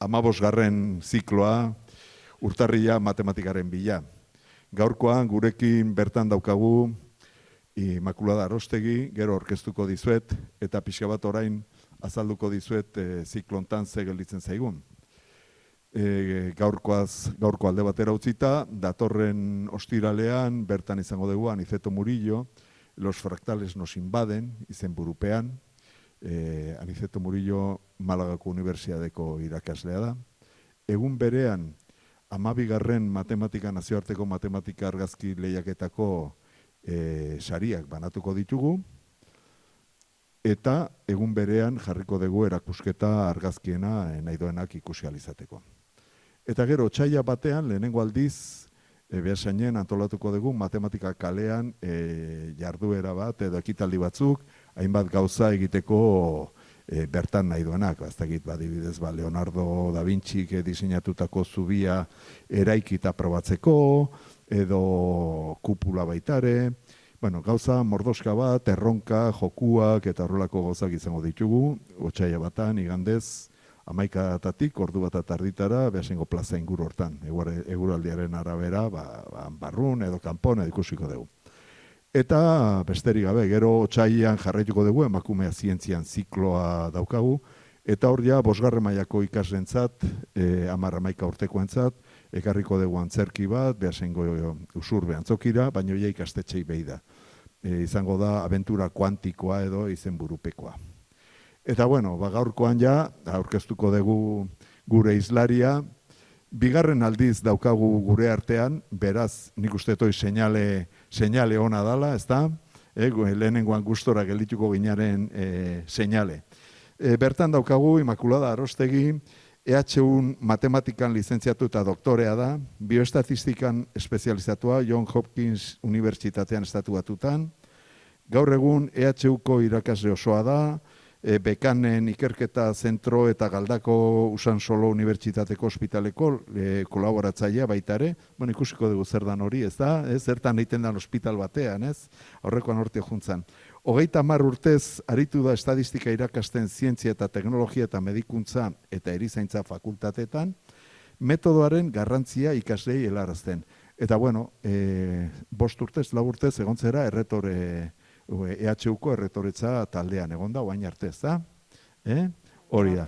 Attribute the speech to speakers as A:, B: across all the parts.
A: 15. zikloa urtarrila matematikaren bila. Gaurkoan gurekin bertan daukagu Immaculada Arostegi, gero orkestuko dizuet, eta pixka bat orain azalduko dizuet ziklontan ze gelditzen zaigun. Gaurko alde batera utzita, datorren ostiralean bertan izango dugu Aniceto Murillo, Los fractales nos invaden, izenburupean. Aniceto Murillo Malagako Unibertsitateko irakaslea da. Egun berean, 12. nazioarteko matematika argazki lehiaketako sariak banatuko ditugu, eta egun berean jarriko dugu erakusketa argazkiena nahi duenak ikusi ahal izateko. Eta gero, otsaila batean, lehenengo aldiz, behasainen antolatuko dugu matematika kalean jarduera bat edo ekitaldi batzuk, hainbat gauza egiteko bertan nahi duenak. Aztakit, badibidez, Leonardo da Vinci diseinatutako zubia eraikita probatzeko, edo kupula baitare, gauza mordoska bat, erronka, jokuak eta horrelako gauzak izango ditugu, otsaila batan, igandez, 11:00 ordu bat atarditara, behasengo plaza inguru hortan, eguraldiaren arabera, barrun edo kanpon edo ikusiko dugu. Eta besterik gabe, gero otsailean jarraituko dugu, emakumea zientzian zikloa daukagu, eta hor ja, 5. mailako ikaslentzat, 10-11 urtekoentzat, ekarriko dugu antzerki bat, behasengo usurbe antzokira, baina ja ikastetxei behi da. Izango da abentura kuantikoa edo izenburupekoa. Eta gaurkoan ja, aurkeztuko dugu gure hizlaria, 2. aldiz daukagu gure artean, beraz, nik uste toi seinale ona dala, ez da? Lehenengoan gustora geldituko ginaren seinale. Bertan daukagu Immaculada Arostegi, EHU matematikan lizentziatu eta doktorea da, bioestatistikan espezializatua John Hopkins Unibertsitatean estatu batutan, gaur egun EHUko irakasle osoa da, Bekanen ikerketa zentro eta Galdako Usansolo Unibertsitateko ospitaleko kolaboratzailea baitare, ikusiko dugu zer dan hori, ez da? Zertan egiten dan ospital batean, ez? Horrekoan hortio juntzan. 30 urtez aritu da estadistika irakasten zientzia eta teknologia eta medikuntza eta erizaintza fakultatetan, metodoaren garrantzia ikaslei helarazten. Eta 5 urtez, 4 urtez egon zera erretore EHUko erretoretza taldean egon da, oain arte, ez da? Hori da.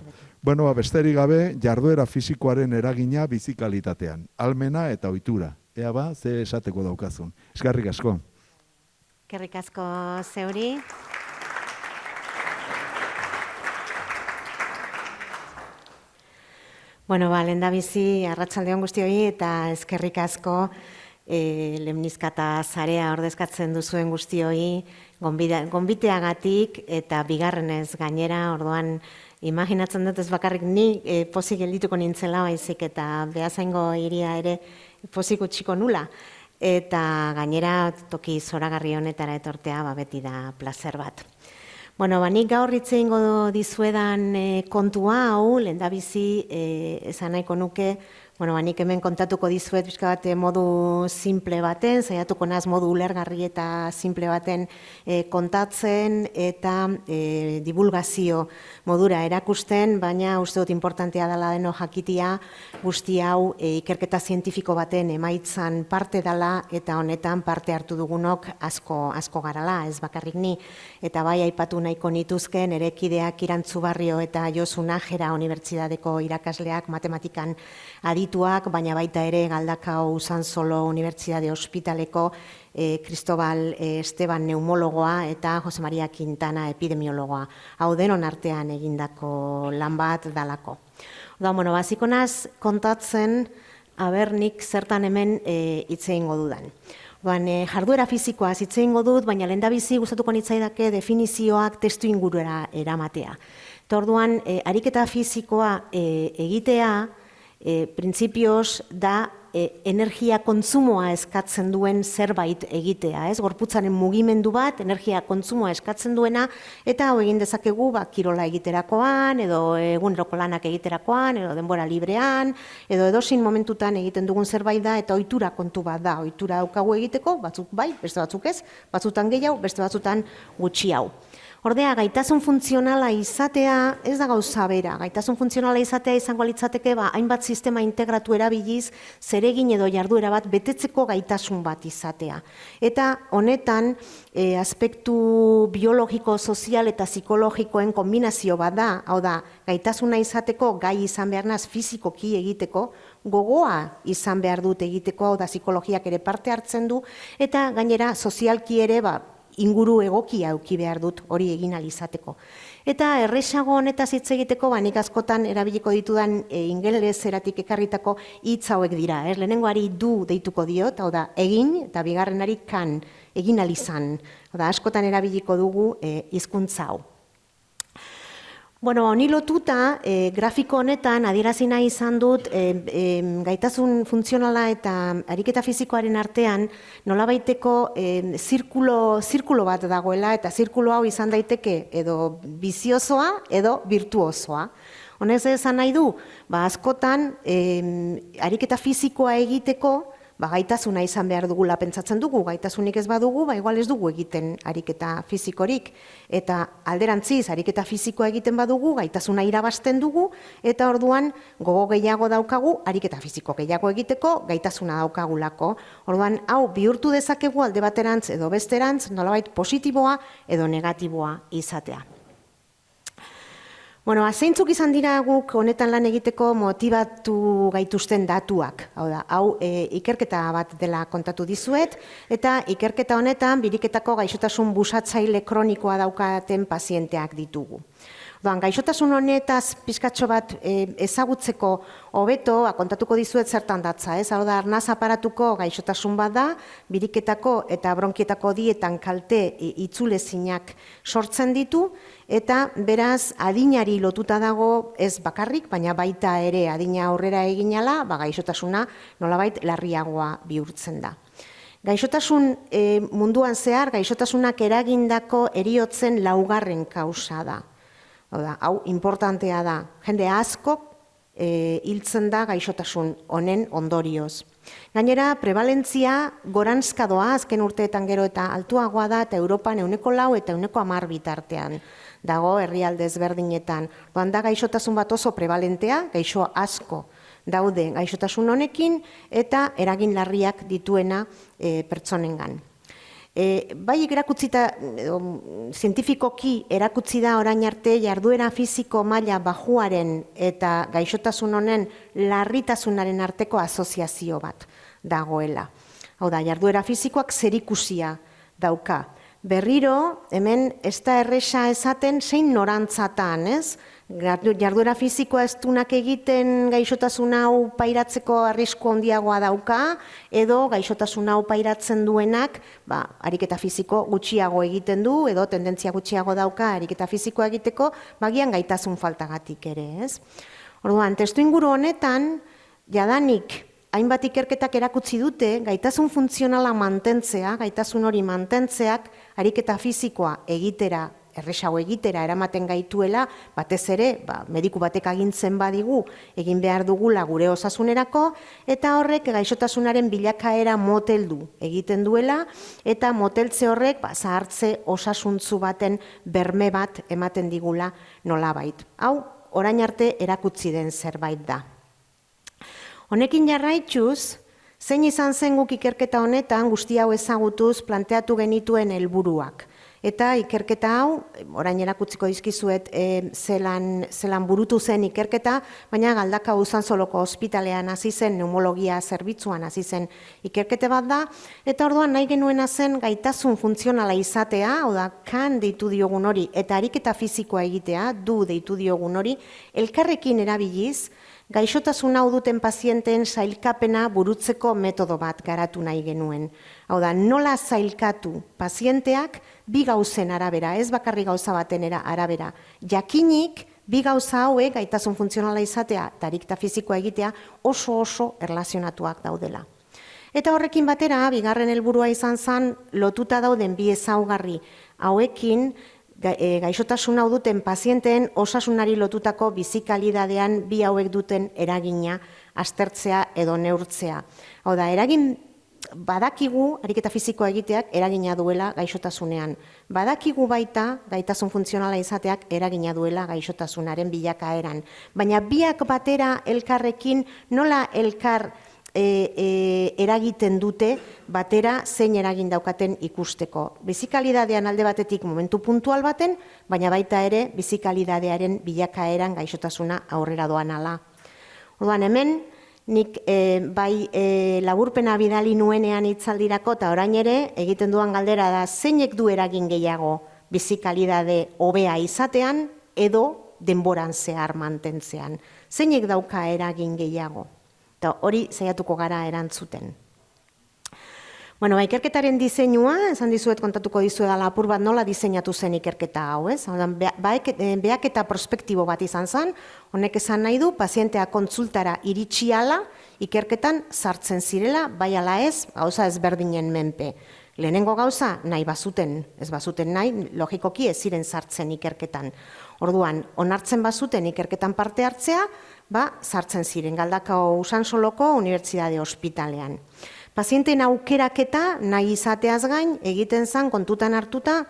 A: Besterik gabe, jarduera fisikoaren eragina bizikalitatean, almena eta ohitura. Ea ze esateko daukazun. Eskerrik asko.
B: Eskerrik asko zeuri. Lehendabizi, arratsaldeon guztioi eta eskerrik asko Lemnizkata zarea ordezkatzen duzuen guztioi, gonbiteagatik eta bigarrenez gainera, orduan imaginatzen dut ez bakarrik ni pozik geldituko nintzela baizik eta Beasaingo hiria ere pozik utziko nula. Eta gainera toki zoragarri honetara etortea beti da plazer bat. Nik gaur hitz egingo dizuedan kontua hau, lehendabizi esan nahiko nuke, nik hemen kontatuko dizuet pixka bat modu simple baten, saiatuko naz modu ulergarri eta simple baten kontatzen eta divulgazio modura erakusten, baina uste dut importantea dela deno jakitia guzti hau ikerketa zientifiko baten emaitzan parte dela eta honetan parte hartu dugunok asko garala, ez bakarrik ni, eta bai aipatu nahiko nituzken ere kideak Irantzu Barrio eta Josu Nájera Unibertsitateko irakasleak matematikan adituak, baina baita ere Galdakao Usansolo Unibertsitate Ospitaleko Cristobal Esteban neumologoa eta Jose Maria Quintana epidemiologoa. Hau denon artean egindako lan bat dalako. Baziko naz kontatzen, nik zertan hemen hitz egingo dudan. Jarduera fisikoaz hitz egingo dut, baina lehendabizi gustatuko nitzaidake definizioak testu ingurura eramatea. Eta orduan, ariketa fisikoa egitea, printzipioz da energia kontsumoa eskatzen duen zerbait egitea, ez? Gorputzaren mugimendu bat, energia kontsumoa eskatzen duena, eta hau egin dezakegu kirola egiterakoan, edo eguneroko lanak egiterakoan, edo denbora librean, edo edozein momentutan egiten dugun zerbait da, eta ohitura kontu bat da, ohitura daukagu egiteko, batzuk bai, beste batzuk ez, batzutan gehiago, beste batzutan gutxiago. Ordea, gaitasun funtzionala izatea ez da gauza bera. Gaitasun funtzionala izatea izango litzateke hainbat sistema integratu erabiliz zeregin edo jarduera bat betetzeko gaitasun bat izatea. Eta honetan aspektu biologiko, sozial eta psikologikoen kombinazio bat da, hau da, gaitasuna izateko gai izan behar naz fizikoki egiteko, gogoa izan behar dut egiteko, hau da, psikologiak ere parte hartzen du, eta gainera sozialki ere inguru egokia eduki behar dut hori egin alizateko. Eta erresago honetaz hitz egiteko, nik askotan erabiliko ditudan ingeleseratik ekarritako hitz hauek dira. Lehenengoari du deituko diot, hau da, egin, eta bigarrenari kan, egin alizan. Hau da, askotan erabiliko dugu hizkuntza hau. Bueno, honi lotuta, grafiko honetan adierazi nahi izan dut gaitasun funtzionala eta ariketa fisikoaren artean nolabaiteko zirkulo bat dagoela eta zirkulo hau izan daiteke edo biziosoa edo virtuosoa. Honez esan nahi du, askotan ariketa fisikoa egiteko gaitasuna izan behar dugula pentsatzen dugu, gaitasunik ez badugu, igual ez dugu egiten ariketa fisikorik. Eta alderantziz, ariketa fisikoa egiten badugu, gaitasuna irabazten dugu, eta orduan gogo gehiago daukagu, ariketa fisiko gehiago egiteko, gaitasuna daukagulako. Orduan, hau bihurtu dezakegu alde baterantz edo besterantz, nolabait positiboa edo negatiboa izatea. Bueno, zeintzuk izan dira guk honetan lan egiteko motibatu gaituzten datuak. Hau da, ikerketa bat dela kontatu dizuet, eta ikerketa honetan biriketako gaixotasun busatzaile kronikoa daukaten pazienteak ditugu. Gaixotasun honetaz pizkatxo bat ezagutzeko hobeto kontatuko dizuet zertan datza. Hau da, arnaz aparatuko gaixotasun bat da, biriketako eta bronkietako dietan kalte itzulezinak sortzen ditu, eta beraz adinari lotuta dago ez bakarrik, baina baita ere adina aurrera eginala, gaixotasuna nolabait larriagoa bihurtzen da. Gaixotasun munduan zehar, gaixotasunak eragindako heriotzen laugarren kausa da. Hau importantea da. Jende asko hiltzen da gaixotasun honen ondorioz. Gainera, prebalentzia goranzka doa, azken urteetan gero eta altuagoa da, eta Europan 4 eta 10 bitartean dago herrialde ezberdinetan. Da gaixotasun bat oso prebalentea, gaixo asko daude gaixotasun honekin, eta eragin larriak dituena pertsonengan. Bai erakutzita, zientifikoki erakutsi da orain arte jarduera fisiko maila bajuaren eta gaixotasun honen larritasunaren arteko asoziazio bat dagoela. Hau da, jarduera fisikoak zerikusia dauka. Berriro, hemen ez da erresa esaten zein norantzatan, ez? Jarduera fisikoa ez dunak egiten gaixotasun hau pairatzeko arrisku handiagoa dauka, edo gaixotasun hau pairatzen duenak, ariketa fisiko gutxiago egiten du, edo tendentzia gutxiago dauka ariketa fisikoa egiteko, bagian gaitasun faltagatik ere, ez? Orduan, testuinguru honetan, jadanik, hainbat ikerketak erakutsi dute, gaitasun funtzionala mantentzea, gaitasun hori mantentzeak, ariketa fisikoa egitera, erresago egitera eramaten gaituela, batez ere, mediku batek agintzen badigu, egin behar dugula gure osasunerako, eta horrek gaixotasunaren bilakaera moteldu egiten duela, eta moteltze horrek zahartze osasuntzu baten berme bat ematen digula nolabait. Hau, orain arte erakutsi den zerbait da. Honekin jarraituz, zein izan zen guk ikerketa honetan guzti hau ezagutuz planteatu genituen helburuak. Eta ikerketa hau, orain erakutziko dizkizuet zelan burutu zen ikerketa, baina Galdakao Usansoloko ospitalean hasi zen, neumologia zerbitzuan hasi zen ikerkete bat da, eta orduan nahi genuena zen gaitasun funtzionala izatea, hau da, kan deitu diogun hori, eta ariketa fisikoa egitea, du deitu diogun hori, elkarrekin erabiliz, gaixotasun hau duten pazienteen sailkapena burutzeko metodo bat garatu nahi genuen. Hau da, nola sailkatu pazienteak bi gauzen arabera, ez bakarri gauza baten arabera. Jakinik, bi gauza hauek gaitasun funtzionala izatea eta ariketa fisikoa egitea oso erlazionatuak daudela. Eta horrekin batera, bigarren helburua izan zen lotuta dauden bi ezaugarri hauekin, gaixotasun hau duten pazienteen osasunari lotutako bizikalidadean bi hauek duten eragina aztertzea edo neurtzea. Hau da, eragin badakigu ariketa fisikoa egiteak eragina duela gaixotasunean. Badakigu baita gaitasun funtzionala izateak eragina duela gaixotasunaren bilakaeran. Baina biak batera elkarrekin nola elkar eragiten dute batera zein eragin daukaten ikusteko. Bizikalidadean alde batetik momentu puntual baten, baina baita ere bizikalidadearen bilakaeran gaixotasuna aurrera doan ala. Orduan hemen, nik bai laburpena bidali nuenean hitzaldirako eta orain ere egiten duan galdera da zeinek du eragin gehiago bizikalidade hobea izatean edo denboran zehar mantentzean. Zeinek dauka eragin gehiago? Eta hori saiatuko gara erantzuten. Bueno, ikerketaren diseinua, esan dizuet kontatuko dizuedala apur bat nola diseinatu zen ikerketa hau, ez? Behaketa prospektibo bat izan zen, honek esan nahi du, pazientea kontsultara iritsi ala, ikerketan sartzen zirela, bai ala ez, gauza ezberdinen menpe. Lehenengo gauza, nahi bazuten, ez bazuten nahi, logikoki ez ziren sartzen ikerketan. Orduan, onartzen bazuten ikerketan parte hartzea, sartzen ziren, Galdakao Usansoloko Unibertsitate Ospitalean. Pazienteen aukeraketa nahi izateaz gain, egiten zen kontutan hartuta,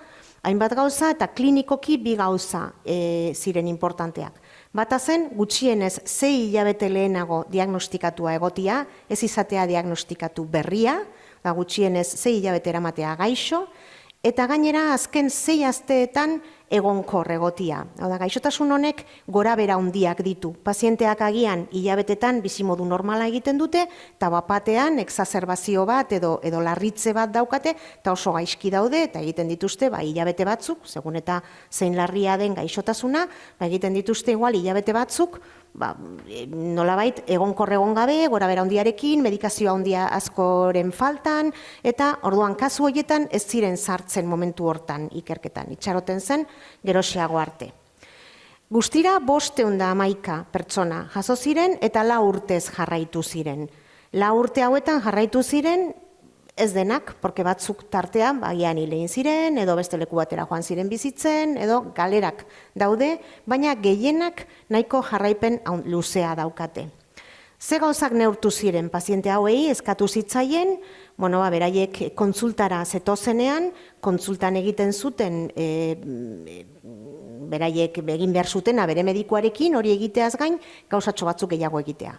B: hainbat gauza eta klinikoki bi gauza ziren importanteak. Bata zen, gutxienez 6 hilabete lehenago diagnostikatua egotia, ez izatea diagnostikatu berria, gutxienez 6 hilabete eramatea gaixo, eta gainera azken 6 asteetan egonkor egotia. Gaixotasun honek gorabehera handiak ditu. Pazienteak agian hilabetetan bizimodu normala egiten dute, eta bapatean exacerbazio bat edo larritze bat daukate, eta oso gaizki daude, eta egiten dituzte hilabete batzuk, segun eta zein larria den gaixotasuna, egiten dituzte igual hilabete batzuk, nolabait egonkor egon gabe, gorabehera handiarekin, medikazioa handia askoren faltan, eta orduan kasu horietan ez ziren sartzen momentu hortan ikerketan. Itxaroten zen, geroxeago arte. Guztira 511 pertsona jaso ziren eta 4 urtez jarraitu ziren. 4 urte hauetan jarraitu ziren ez denak, porque batzuk tartean agian hil egin ziren, edo beste leku batera joan ziren bizitzen, edo galerak daude, baina gehienak nahiko jarraipen luzea daukate. Ze gauzak neurtu ziren paziente hauei eskatu zitzaien, beraiek kontsultara zetozenean, kontsultan egiten zuten, beraiek egin behar zutena bere medikuarekin, hori egiteaz gain, gauzatxo batzuk gehiago egitea.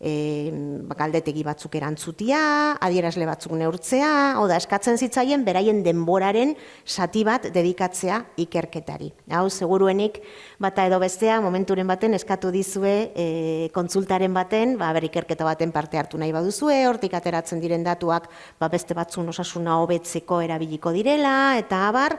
B: Galdetegi batzuk erantzutia, adierazle batzuk neurtzea, eskatzen zitzaien beraien denboraren zati bat dedikatzea ikerketari. Hau, seguruenik, bata edo bestea, momenturen baten eskatu dizue kontsultaren baten, ikerketa baten parte hartu nahi baduzue, hortik ateratzen diren datuak beste batzun osasuna hobetzeko erabiliko direla, eta abar,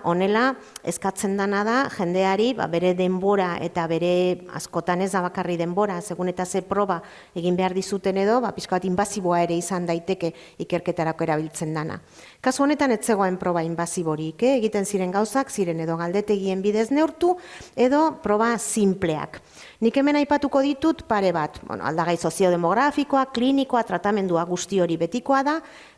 B: honela eskatzen dana da, jendeari bere denbora eta bere askotan ez da bakarri denbora, segun eta ze proba egin behar dizuten edo, pixka bat inbasiboa ere izan daiteke ikerketarako erabiltzen dana. Kasu honetan ez zegoen proba inbasiborik, egiten ziren gauzak, ziren edo galdetegien bidez neurtu, edo proba simpleak. Nik hemen aipatuko ditut pare bat, aldagai soziodemografikoa, klinikoa, tratamendua guzti hori betikoa da,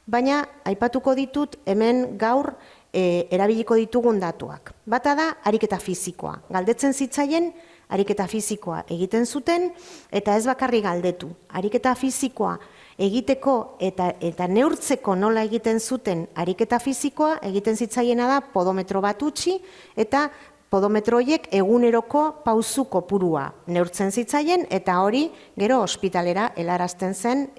B: baina aipatuko ditut hemen gaur erabiliko ditugun datuak. Bata da, ariketa fisikoa. Galdetzen zitzaien, ariketa fisikoa egiten zuten, eta ez bakarri galdetu. Ariketa fisikoa egiteko eta neurtzeko nola egiten zuten ariketa fisikoa, egiten zitzaiena da podometro bat utzi, eta podometro horiek eguneroko pausu kopurua neurtzen zitzaien, eta hori gero ospitalera helarazten zen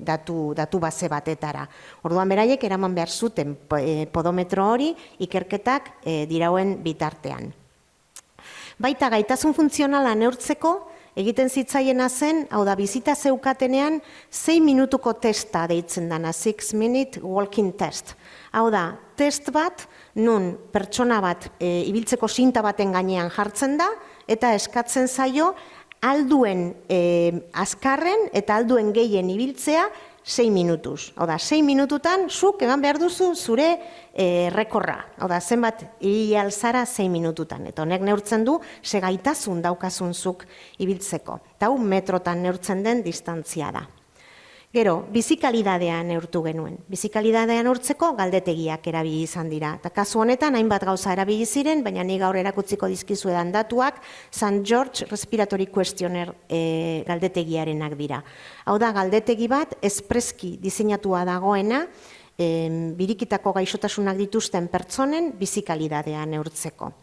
B: datu base batetara. Orduan beraiek eraman behar zuten podometro hori ikerketak dirauen bitartean. Baita gaitasun funtzionala neurtzeko, egiten zitzaiena zen, hau da, bizita zeukatenean 6 minutuko testa deitzen dana, 6-minute walking test. Hau da, test bat, nun pertsona bat ibiltzeko sinta baten gainean jartzen da, eta eskatzen zaio alduen azkarren eta alduen gehien ibiltzea 6 minutuz. Hau da, 6 minututan zuk eman behar duzu zure rekorra. Hau da, zenbat hil zara 6 minututan. Eta honek neurtzen du, segaitasun daukazun zuk ibiltzeko. Eta hau metrotan neurtzen den distantzia da. Gero, bizikalidadea neurtu genuen. Bizikalidadea neurtzeko galdetegiak erabili izan dira. Eta kasu honetan, hainbat gauza erabili ziren, baina ni gaur erakutziko dizkizuedan datuak, St. George Respiratory Questionnaire galdetegiarenak dira. Hau da, galdetegi bat, espreski diseinatua dagoena, birikitako gaixotasunak dituzten pertsonen bizikalidadea neurtzeko.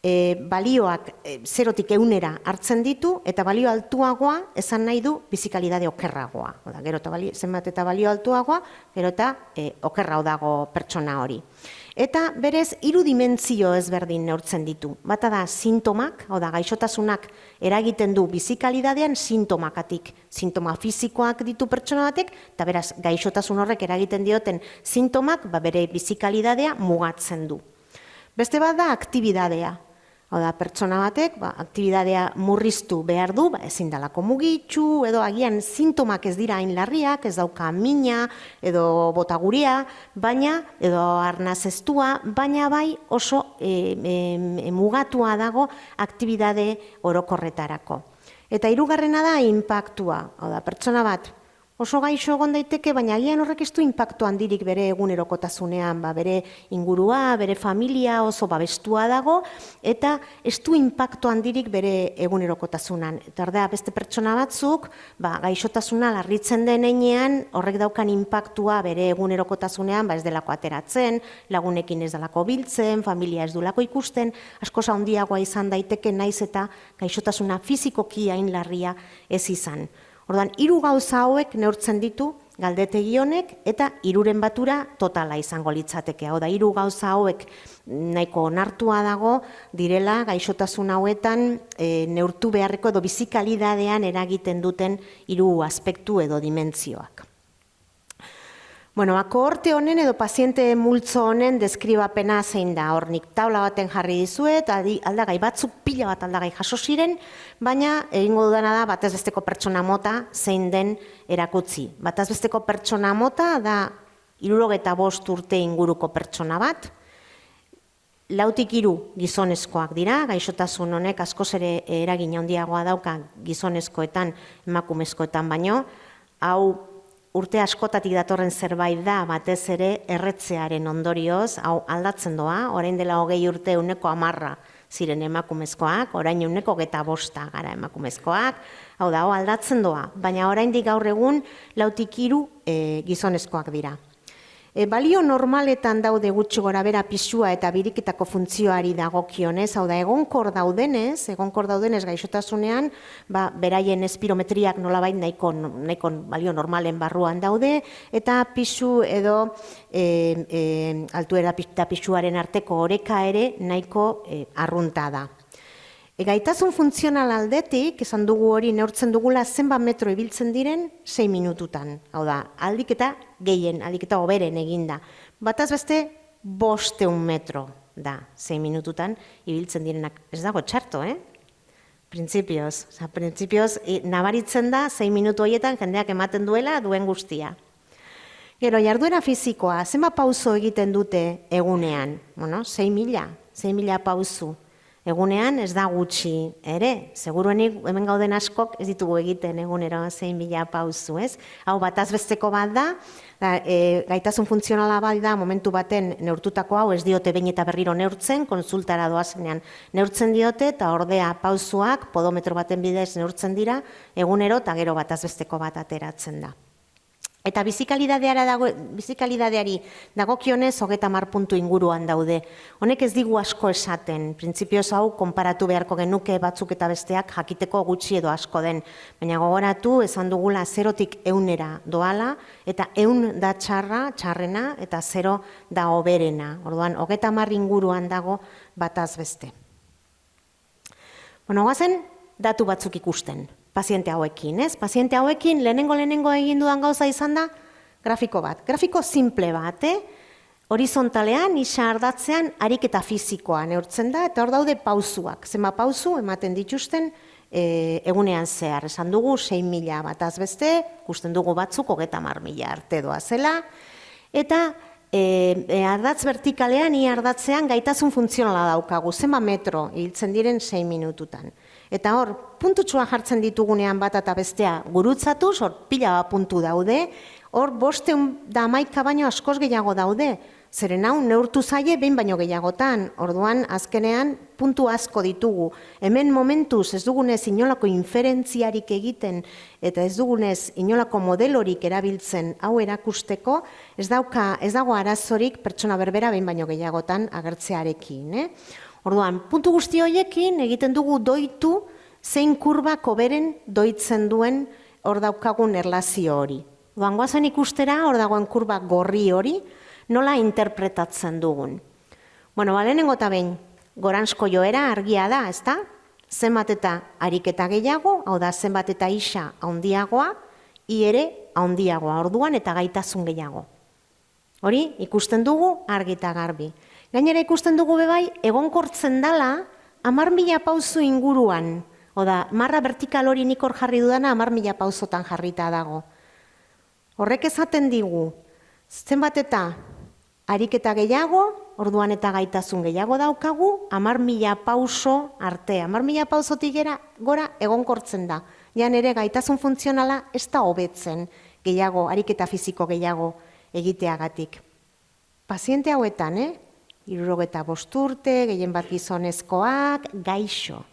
B: Balioak 0-tik 100 hartzen ditu, eta balio altuagoa esan nahi du bizikalidade okerragoa. Gero eta zenbat eta balio altuagoa, gero eta okerrau dago pertsona hori. Eta berez, 3 dimentsio ezberdin neurtzen ditu. Bata da sintomak, gaixotasunak eragiten du bizikalidadean sintomakatik. Sintoma fisikoak ditu pertsona batek, eta beraz, gaixotasun horrek eragiten dioten sintomak bere bizikalidadea mugatzen du. Beste bat da aktibidadea. Hau da, pertsona batek, aktibidadea murriztu behar du, ezin dalako mugitxu, edo agian sintomak ez dira hain larriak, ez dauka mina, edo botaguria, baina, edo arnaz estua, baina bai oso mugatua dago aktibidade orokorretarako. Eta hirugarrena da inpaktua, hau da, pertsona bat, oso gaixo egon daiteke, baina agian horrek ez du inpaktu handirik bere egunerokotasunean, bere ingurua, bere familia oso babestua dago, eta ez du inpaktu handirik bere egunerokotasunan. Eta ordea, beste pertsona batzuk, gaixotasuna larritzen den heinean, horrek daukan inpaktua bere egunerokotasunean, ez delako ateratzen, lagunekin ez delako biltzen, familia ez dulako ikusten, askoz handiagoa izan daiteke naiz eta gaixotasuna fizikoki hain larria ez izan. Orduan, 3 gauza hauek neurtzen ditu galdetegi honek eta 3 batura totala izango litzateke. Hau da, 3 gauza hauek nahiko onartua dago direla gaixotasun hauetan neurtu beharreko edo bizikalidadean eragiten duten 3 aspektu edo dimentsioak. Kohorte honen edo paziente multzo honen deskribapena zein da. Hor nik taula baten jarri dizuet, aldagai batzuk pila bat aldagai jaso ziren, baina egingo dudana da batez besteko pertsona mota zein den erakutsi. Batez besteko pertsona mota da 65 urte inguruko pertsona bat, 4-3 gizonezkoak dira, gaixotasun honek askoz ere eragin handiagoa dauka gizonezkoetan, emakumezkoetan baino, hau urte askotatik datorren zerbait da, batez ere erretzearen ondorioz, hau aldatzen doa, orain dela 20 urte 10% ziren emakumezkoak, orain 25% gara emakumezkoak, hau da, hau aldatzen doa, baina oraindik gaur egun 4-3 gizonezkoak dira. Balio normaletan daude gutxi gorabehera pisua eta biriketako funtzioari dagokionez, hau da, egonkor daudenez gaixotasunean, beraien espirometriak nolabait nahiko balio normalen barruan daude, eta pisu edo altuera eta pisuaren arteko oreka ere nahiko arrunta da. Gaitasun funtzional aldetik, esan dugu hori neurtzen dugula zenbat metro ibiltzen diren 6 minututan. Hau da, aldik eta gehien, aldik eta hoberen eginda. Bataz beste 500 metro da 6 minututan ibiltzen direnak. Ez dago txarto, Printzipioz. Printzipioz, nabaritzen da 6 minutu horietan jendeak ematen duela duen guztia. Gero, jarduera fizikoa, zenbat pauso egiten dute egunean? 6.000 pausu. Egunean ez da gutxi ere, seguruenik hemen gauden askok ez ditugu egiten egunero 6.000 pausu, ez? Hau bataz besteko bat da, gaitasun funtzionala bat da, momentu baten neurtutako hau ez diote behin eta berriro neurtzen, konsultara doazenean neurtzen diote, eta ordea pausuak podometro baten bidez neurtzen dira, egunero eta gero bataz besteko bat ateratzen da. Eta bizikalidadeari dagokionez 30 puntu inguruan daude. Honek ez digu asko esaten, printzipioz hau konparatu beharko genuke batzuk eta besteak jakiteko gutxi edo asko den. Baina gogoratu, esan dugula 0-tik 100 doala, eta 100 da txarrena, eta 0 da hoberena. Orduan, 30 inguruan dago bataz beste. Goazen, datu batzuk ikusten. Paziente hauekin, ez? Paziente hauekin lehenengo egin dudan gauza izan da grafiko bat. Grafiko simple bat, horizontalean, isa ardatzean, ariketa fizikoa neurtzen da, eta hor daude pausuak. Zenba pausu ematen dituzten egunean zehar. Esan dugu 6.000 bataz beste, ikusten dugu batzuk 30.000 arte doazela, eta ardatz vertikalean, ardatzean gaitasun funtzionala daukagu, zenba metro hiltzen diren 6 minututan. Eta hor, puntutxoa jartzen ditugunean bat eta bestea gurutzatuz, hor pila puntu daude, hor 511 baino askoz gehiago daude. Zeren hau neurtu zaie behin baino gehiagotan, orduan azkenean puntu asko ditugu. Hemen momentuz ez dugunez inolako inferentziarik egiten eta ez dugunez inolako modelorik erabiltzen hau erakusteko, ez dago arazorik pertsona berbera behin baino gehiagotan agertzearekin. Orduan, puntu guzti horiekin egiten dugu doitu zein kurba koberen doitzen duen hor daukagun erlazio hori. Orduan, goazen ikustera hor dagoen kurba gorri hori, nola interpretatzen dugun. Bueno, lehenengo eta behin, goranzko joera argia da, ezta? Zenbat eta ariketa gehiago, hau da zenbat eta isa handiagoa, i ere handiagoa orduan eta gaitasun gehiago. Hori ikusten dugu argi eta garbi. Gainera ikusten dugu bebai, egonkortzen dala 10.000 pauzu inguruan. Oda, marra vertikal hori nik hor jarri dudana 10.000 pauzotan jarrita dago. Horrek esaten digu, zenbat eta ariketa gehiago, orduan eta gaitasun gehiago daukagu, 10.000 pauso arte. 10.000 pauzotik gora egonkortzen da. Jan ere gaitasun funtzionala ez da hobetzen gehiago, ariketa fiziko gehiago egiteagatik. Paziente hauetan, 65 urte, gehien bat gizonezkoak, gaixo.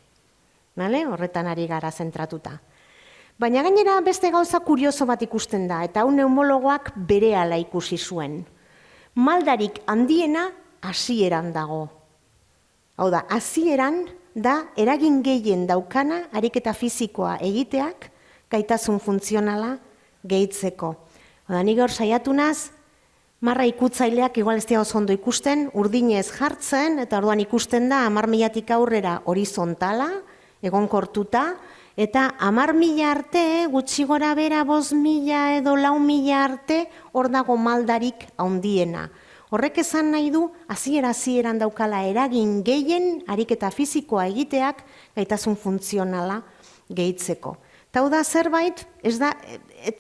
B: Horretan ari gara zentratuta. Baina gainera beste gauza kurioso bat ikusten da, eta hau neumologoak berehala ikusi zuen. Maldarik handiena hasieran dago. Hau da, hasieran da eragin gehien daukana ariketa fizikoa egiteak gaitasun funtzionala gehitzeko. Hau da, nik hor saiatu naz, marra ikutzaileak igual ez dira oso ondo ikusten, urdinez jartzen, eta orduan ikusten da 10.000tik aurrera horizontala, egonkortuta, eta 10.000 arte, gutxi gora bera 5.000 edo 4.000 arte, hor dago maldarik handiena. Horrek esan nahi du, hasieran daukala eragin gehien ariketa fizikoa egiteak gaitasun funtzionala gehitzeko. Eta hau da zerbait, ez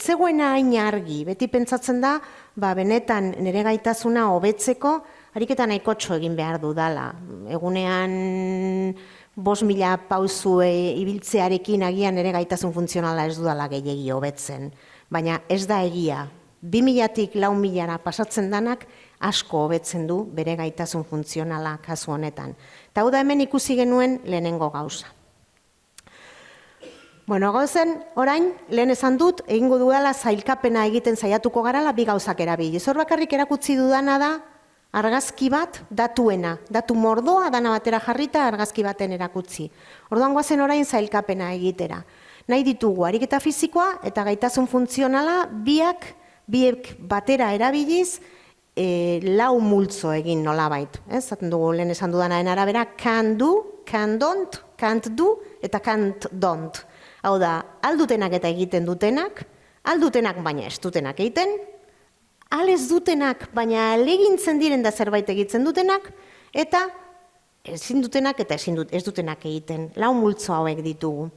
B: zegoena hain argi, beti pentsatzen da, benetan nire gaitasuna hobetzeko ariketa nahikotxo egin behar dudala. Egunean 5.000 pauzu ibiltzearekin agian ere gaitasun funtzionala ez dudala gehiegi hobetzen. Baina ez da egia. 2.000tik 4.000ra pasatzen danak asko hobetzen du bere gaitasun funtzionala kasu honetan. Eta hau da hemen ikusi genuen lehenengo gauza. Bueno, gauzen, orain, lehen esan dut, egingo dudala zailkapena egiten saiatuko garala bi gauzak erabili. Hor bakarrik erakutsi dudana da, argazki bat datuena. Datu mordoa dana batera jarrita argazki baten erakutsi. Orduan goazen orain zailkapena egitera. Nahi ditugu ariketa fizikoa eta gaitasun funtzionala biek batera erabiliz 4 multzo egin nolabait. Zaten dugu lehen esan dudanaren arabera can do, can don't, can't do eta can't don't. Hau da, aldutenak eta egiten dutenak, aldutenak baina ez dutenak egiten, ez dutenak baina alegintzen diren da zerbait egiten dutenak, eta ezin dutenak eta ez dutenak egiten. 4 multzo hauek ditugu.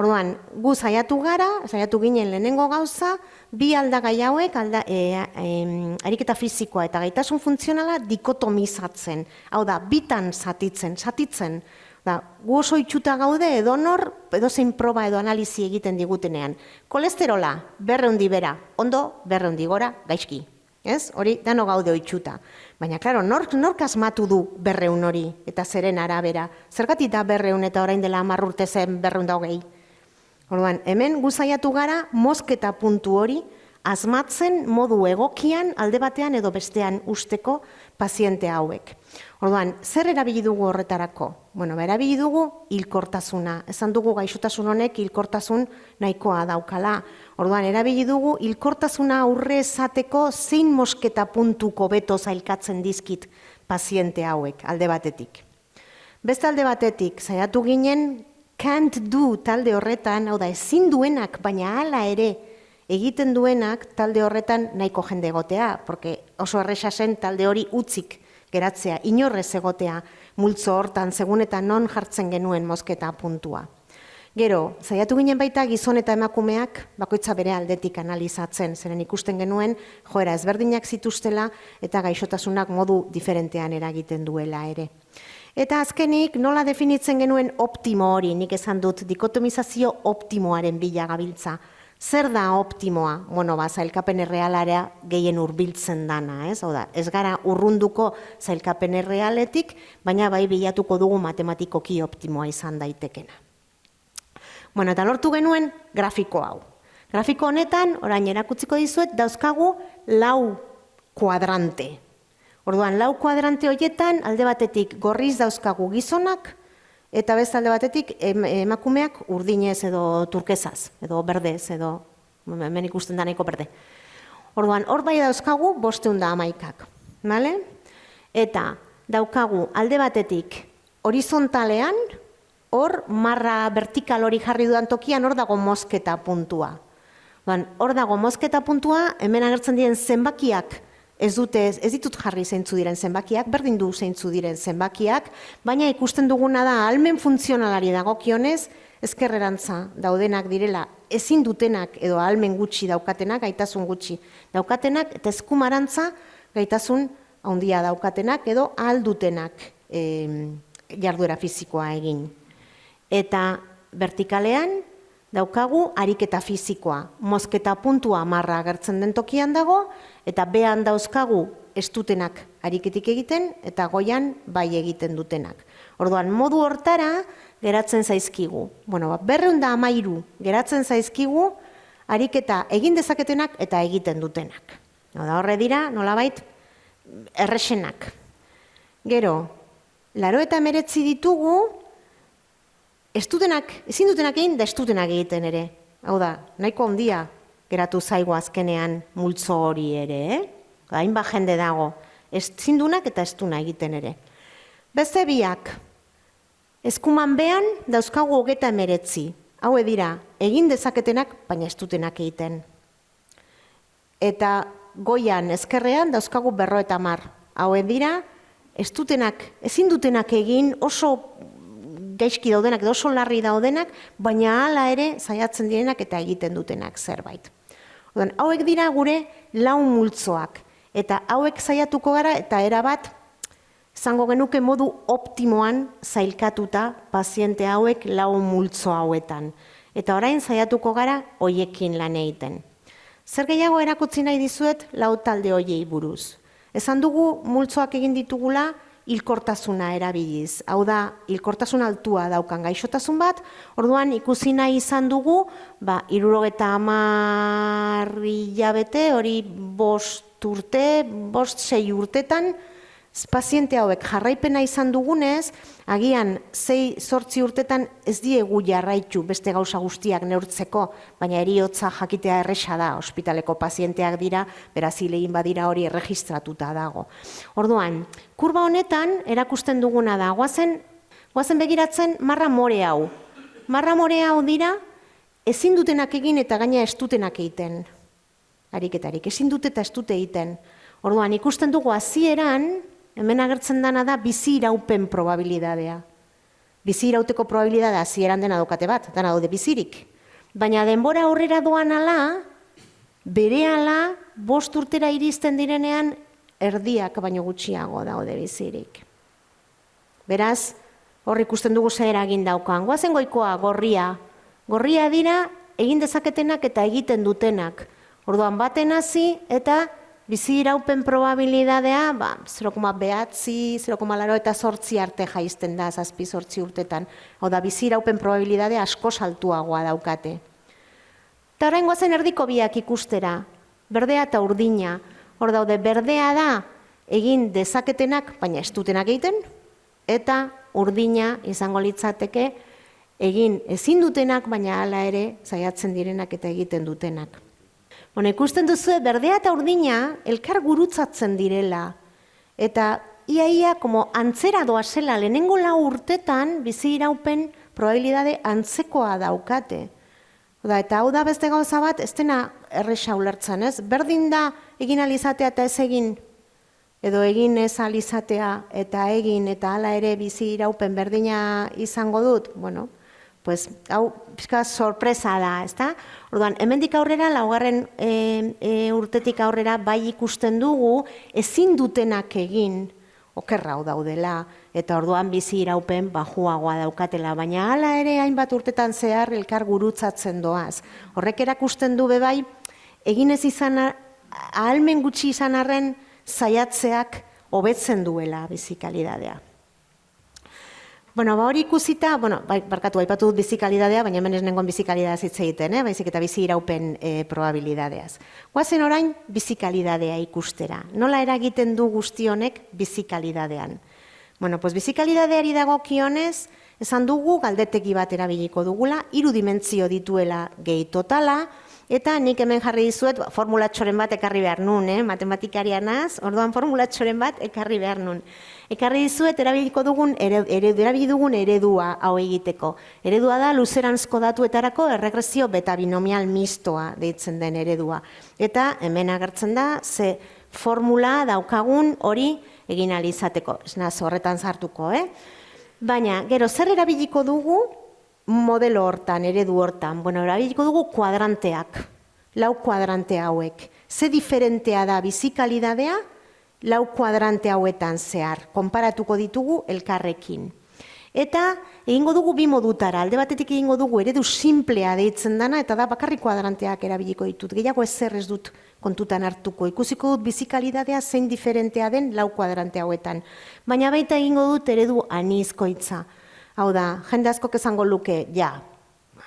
B: Orduan, gu saiatu ginen lehenengo gauza, bi aldagai hauek, ariketa fizikoa eta gaitasun funtzionala dikotomizatzen. Hau da, bitan zatitzen. Gu oso itxuta gaude edozein proba edo analizi egiten digutenean. Kolesterola, 200 bera, ondo, 200 gora, gaizki. Hori, dano gaude oitxuta. Baina, klaro, nork asmatu du 200 hori eta zeren arabera? Zergatik da 200 eta orain dela 10 urte zen 220? Orduan, hemen guzaiatu gara mozketa puntu hori asmatzen modu egokian alde batean edo bestean usteko paziente hauek. Orduan, zer erabili dugu horretarako? Bueno, erabili dugu hilkortasuna. Esan dugu gaixotasun honek hilkortasun nahikoa daukala. Orduan, erabili dugu hilkortasuna aurre esateko zein mozketa puntuko beto zailkatzen dizkit paziente hauek alde batetik. Beste alde batetik, saiatu ginen can't do talde horretan, hau da, ezin duenak, baina hala ere egiten duenak talde horretan nahiko jende egotea, porque oso erresa zen talde hori utzik geratzea, inorrez egotea multzo hortan, segun eta non jartzen genuen mozketa puntua. Gero, saiatu ginen baita gizon eta emakumeak bakoitza bere aldetik analizatzen, zeren ikusten genuen joera ezberdinak zituztela eta gaixotasunak modu diferentean eragiten duela ere. Eta azkenik, nola definitzen genuen optimo hori, nik esan dut, dikotomizazio optimoaren bila gabiltza. Zer da optimoa? Bueno, zailkapen errealarea gehien hurbiltzen dana, ez? Hau da, ez gara urrunduko zailkapen errealetik, baina bai bilatuko dugu matematikoki optimoa izan daitekena. Bueno, eta lortu genuen grafiko hau. Grafiko honetan, orain erakutziko dizuet, dauzkagu 4 kuadrante. Orduan, 4 kuadrante horietan, alde batetik gorriz dauzkagu gizonak, eta beste alde batetik emakumeak urdinez edo turkezaz, edo berdez, edo hemen ikusten da nahiko berde. Orduan, hor bai dauzkagu 511. Bale? Eta daukagu alde batetik horizontalean, hor marra vertikal hori jarri dudan tokian, hor dago mozketa puntua. Hor dago mozketa puntua, hemen agertzen diren zenbakiak, ez ditut jarri zeintzu diren zenbakiak, berdin du zeintzu diren zenbakiak, baina ikusten duguna da ahalmen funtzionalari dagokionez, ezkerrerantza daudenak direla ezin dutenak edo ahalmen gutxi daukatenak, gaitasun gutxi daukatenak, eta eskumarantza gaitasun handia daukatenak edo ahal dutenak jarduera fisikoa egin. Eta vertikalean daukagu ariketa fisikoa, mozketa puntua marra agertzen den tokian dago, eta behan dauzkagu ez dutenak ariketik egiten, eta goian bai egiten dutenak. Orduan, modu hortara geratzen zaizkigu. 213 geratzen zaizkigu ariketa egin dezaketenak eta egiten dutenak. Horre dira, nolabait, erresenak. Gero, 89 ditugu, ezin dutenak egin, da ez dutenak egiten ere. Hau da, nahiko handia geratu zaigu azkenean multzo hori ere, hainbat jende dago, ezin dunak eta ez duna egiten ere. Beste biak, eskuman behan dauzkagu 39, hau dira, egin dezaketenak, baina ez dutenak egiten. Eta goian, ezkerrean, dauzkagu 50, hau dira, ezin dutenak egin, oso gaizki daudenak, edo oso larri daudenak, baina hala ere saiatzen direnak eta egiten dutenak zerbait. Hauek dira gure 4 multzoak, eta hauek saiatuko gara eta erabat, izango genuke modu optimoan zailkatuta paziente hauek 4 multzo hauetan. Eta orain saiatuko gara hoiekin lan egiten. Zer gehiago erakutsi nahi dizuet 4 talde hoiei buruz. Esan dugu multzoak egin ditugula, hilkortasuna erabiliz. Hau da, hilkortasun altua daukan gaixotasun bat, orduan ikusi nahi izan dugu, 70 hilabete, hori 5 urte, 5-6 urtetan, paziente hauek jarraipena izan dugunez, agian 6-8 urtetan ez diegu jarraitu beste gauza guztiak neurtzeko, baina heriotza jakitea erresa da, ospitaleko pazienteak dira, beraz hilegin badira hori erregistratuta dago. Orduan, kurba honetan erakusten duguna da, goazen begiratzen marra more hau. Marra more hau dira, ezin dutenak egin eta gaina ez dutenak egiten. Ariketarik, ezin dute eta ez dute egiten. Orduan, ikusten dugu hasieran, hemen agertzen dana da bizi iraupen probabilidadea. Bizi irauteko probabilidadea hasieran dena daukate bat, dena daude bizirik. Baina denbora aurrera doan ala, berehala 5 urtera iristen direnean, erdiak baino gutxiago daude bizirik. Beraz, hor ikusten dugu zer eragin daukan. Goazen goikoa, gorria. Gorria dira, egin dezaketenak eta egiten dutenak. Orduan baten hasi eta bizi iraupen probabilidadea 0,9, 0,88 arte jaizten da 7-8 urtetan. Hau da, bizi iraupen probabilidadea asko saltuagoa daukate. Eta orain goazen erdiko biak ikustera, berdea eta urdina. Hor daude, berdea da egin dezaketenak, baina ez dutenak egiten, eta urdina izango litzateke egin ezin dutenak, baina hala ere saiatzen direnak eta egiten dutenak. Ikusten duzu, berdea eta urdina elkar gurutzatzen direla. Eta ia antzera doazela, lehenengo 4 urtetan bizi iraupen probabilidade antzekoa daukate. Eta hau da beste gauza bat, ez dena erresa ulertzen, ez? Berdin da egin alizatea eta ez egin, edo egin ez alizatea eta egin eta hala ere bizi iraupen berdina izango dut, pues hau pixka sorpresa da, ezta? Orduan, hemendik aurrera, 4. Urtetik aurrera bai ikusten dugu ezin dutenak egin. okerrau daudela, eta orduan bizi iraupen bajuagoa daukatela, baina hala ere hainbat urtetan zehar elkar gurutzatzen doaz. Horrek erakusten du bebai, egin ez izan, ahalmen gutxi izan arren saiatzeak hobetzen duela bizikalidadea. Bueno, hori ikusita, barkatu, aipatu dut bizikalidadea, baina hemen ez nengoen bizikalidadea hitz egiten, baizik eta bizi iraupen probabilidadeaz. Goazen orain bizikalidadea ikustera. Nola eragiten du guzti honek bizikalidadean? Bueno, pues bizikalidadeari dagokionez, esan dugu galdetegi bat erabiliko dugula, 3 dimentsio dituela gehi totala, eta nik hemen jarri dizuet formulatxoren bat ekarri behar nun, matematikarianaz, orduan formulatxoren bat ekarri behar nun. Ekarri dizuet erabili dugun eredua hau egiteko. Eredua da luzeranzko datuetarako erregresio beta binomial mistoa deitzen den eredua. Eta hemen agertzen da, ze formula daukagun hori egin ahal izateko. Ez naz horretan sartuko, Baina, gero, zer erabiliko dugu modelo hortan, eredu hortan? Bueno, erabiliko dugu kuadranteak, 4 kuadrante hauek. Ze diferentea da bizikalidadea 4 kuadrante hauetan zehar, konparatuko ditugu elkarrekin. Eta egingo dugu 2 modutara, alde batetik egingo dugu eredu simplea deitzen dana, eta da bakarrik kuadranteak erabiliko ditut. Gehiago ezer ez dut kontutan hartuko. Ikusiko dut bizikalidadea zein diferentea den 4 kuadrante hauetan. Baina baita egingo dut eredu anizkoitza. Hau da, jende askok esango luke,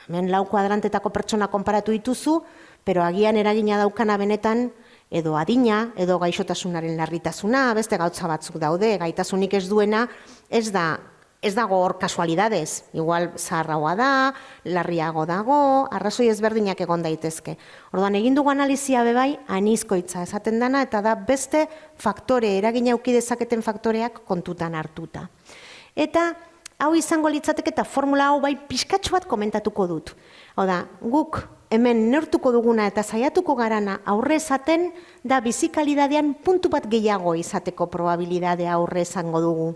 B: hemen 4 kuadrantetako pertsona konparatu dituzu, pero agian eragina daukana benetan, edo adina, edo gaixotasunaren larritasuna, beste gautza batzuk daude, gaitasunik ez duena, ez dago hor kasualidadez. Igual zaharragoa da, larriago dago, arrazoi ezberdinak egon daitezke. Orduan, egin dugu analizia bebai, anizkoitza esaten dana, eta da beste faktore, eragina auki dezaketen faktoreak kontutan hartuta. Eta hau izango litzateke eta formula hau bai pixkatxo bat komentatuko dut. Hau da, guk hemen neurtuko duguna eta saiatuko garana aurre esaten da bizikalidadean puntu bat gehiago izateko probabilidadea aurre esango dugu.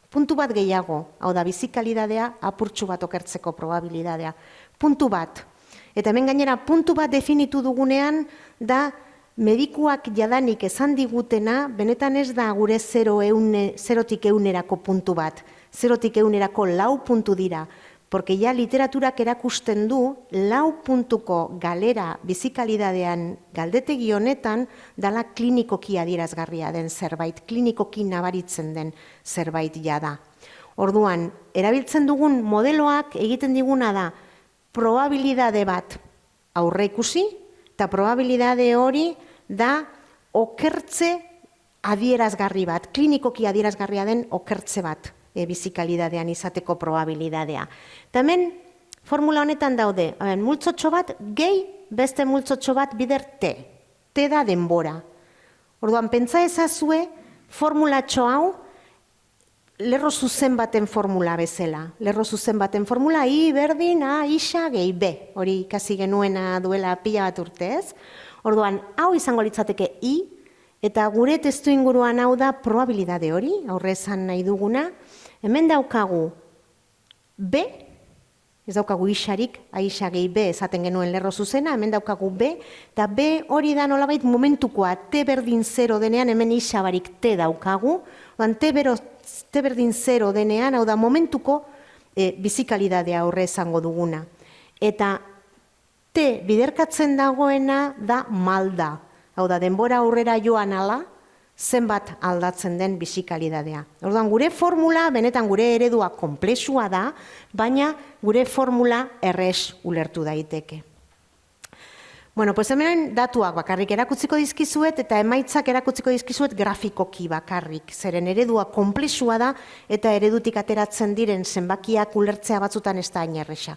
B: Puntu bat gehiago, hau da bizikalidadea apurtxu bat okertzeko probabilidadea. Puntu bat. Eta hemen gainera puntu bat definitu dugunean da medikuak jadanik esan digutena, benetan ez da gure 0tik 100erako puntu bat. 0tik 100erako 4 puntu dira. Porque ja literaturak erakusten du 4 puntuko galera bizikalidadean galdetegi honetan dala klinikoki adierazgarria den zerbait, klinikoki nabaritzen den zerbait jada. Orduan, erabiltzen dugun modeloak egiten diguna da probabilidade bat aurre ikusi, eta probabilidade hori da okertze adierazgarri bat, klinikoki adierazgarria den okertze bat. Bizikalidadean izateko probabilidadea. Eta hemen, formula honetan daude, multzotxo bat gehi, beste multzotxo bat bider T. T da denbora. Orduan, pentsa ezazue formulatxo hau lerro zuzen baten formula bezala. Lerro zuzen baten formula, I berdin, A, isa, gehi, B. Hori ikasi genuena duela pila bat urtez. Orduan, hau izango litzateke I, eta gure testu inguruan hau da probabilidade hori, aurre esan nahi duguna. Hemen daukagu B, ez daukagu isarik, aisa gehi B esaten genuen lerro zuzena, hemen daukagu B, eta B hori da nolabait momentukoa, T berdin 0 denean, hemen isa barik T daukagu, T berdin 0 denean, hau da momentuko bizikalidadea aurre esango duguna. Eta T biderkatzen dagoena da malda, hau da denbora aurrera joan ala, zenbat aldatzen den bizikalidadea. Orduan, gure formula, benetan gure eredua konplexua da, baina gure formula errez ulertu daiteke. Bueno, pues hemen datuak bakarrik erakutziko dizkizuet eta emaitzak erakutziko dizkizuet grafikoki bakarrik. Zeren eredua konplexua da eta eredutik ateratzen diren zenbakiak ulertzea batzutan ez da hain erresa.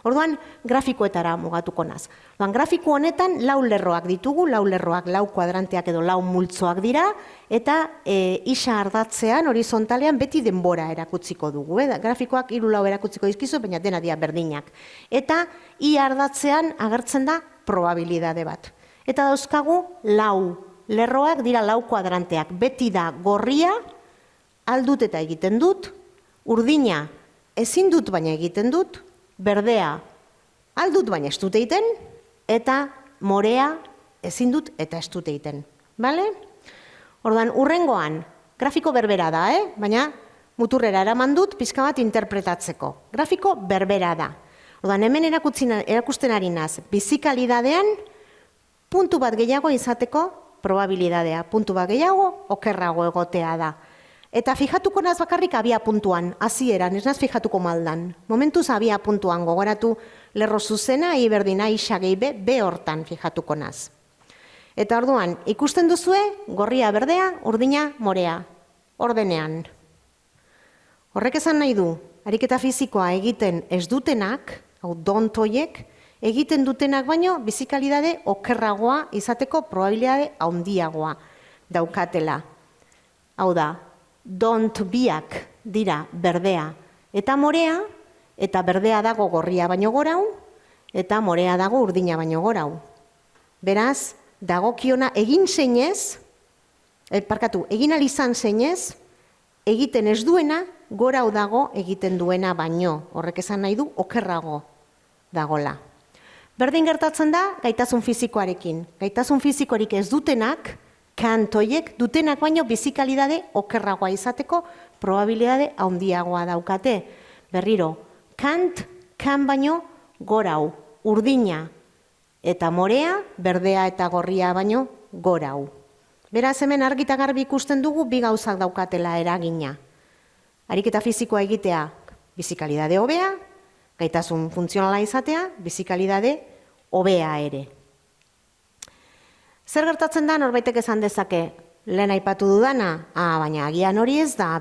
B: Orduan, grafikoetara mugatuko naz. Orduan, grafiko honetan 4 lerroak ditugu, 4 lerroak 4 kuadranteak edo 4 multzoak dira, eta isa ardatzean, horizontalean, beti denbora erakutziko dugu. Grafikoak 3-4 erakutziko dizkizu, baina dena dira berdinak. Eta I ardatzean agertzen da probabilidade bat. Eta dauzkagu 4 lerroak dira 4 kuadranteak. Beti da gorria, aldut eta egiten dut, urdina ezin dut baina egiten dut, berdea aldut baina ez dut egiten, eta morea ezin dut eta ez dut egiten. Bale? Orduan, urrengoan, Grafiko berbera da, baina muturrera eraman dut pixka bat interpretatzeko. Grafiko berbera da. Orduan, hemen erakusten ari naz, bizikalidadean puntu bat gehiago izateko probabilidadea. Puntu bat gehiago, okerrago egotea da. Eta fijatuko naz bakarrik abia puntuan, hasieran, ez naz fijatuko maldan. Momentuz abia puntuan gogoratu lerro zuzena, I berdina, I xagei B hortan fijatuko naz. Eta orduan, ikusten duzue, gorria berdea, urdina morea, ordenean. Horrek esan nahi du, ariketa fisikoa egiten ez dutenak, hau dontoiek, egiten dutenak baino, bizikalidade okerragoa izateko probabilidade handiagoa daukatela. Hau da, dont biak dira berdea eta morea, eta berdea dago gorria baino gorau, eta morea dago urdina baino gorau. Beraz, dagokiona egin zeinez, egin alizan zeinez, egiten ez duena, gorau dago egiten duena baino. Horrek esan nahi du, okerrago dagola. Berdin gertatzen da, gaitasun fizikoarekin. Gaitasun fizikorik ez dutenak, kantoiek dutenak baino bizikalidade okerragoa izateko probabilidade handiagoa daukate. Berriro, kan baino gorau, urdina eta morea, berdea eta gorria baino gorau. Beraz hemen argita garbi ikusten dugu bi gauzak daukatela eragina. Ariketa fisikoa egitea bizikalidade hobea, gaitasun funtzionala izatea, bizikalidade hobea ere. Zer gertatzen da norbaitek esan dezake, lehen aipatu dudana, baina agian hori ez da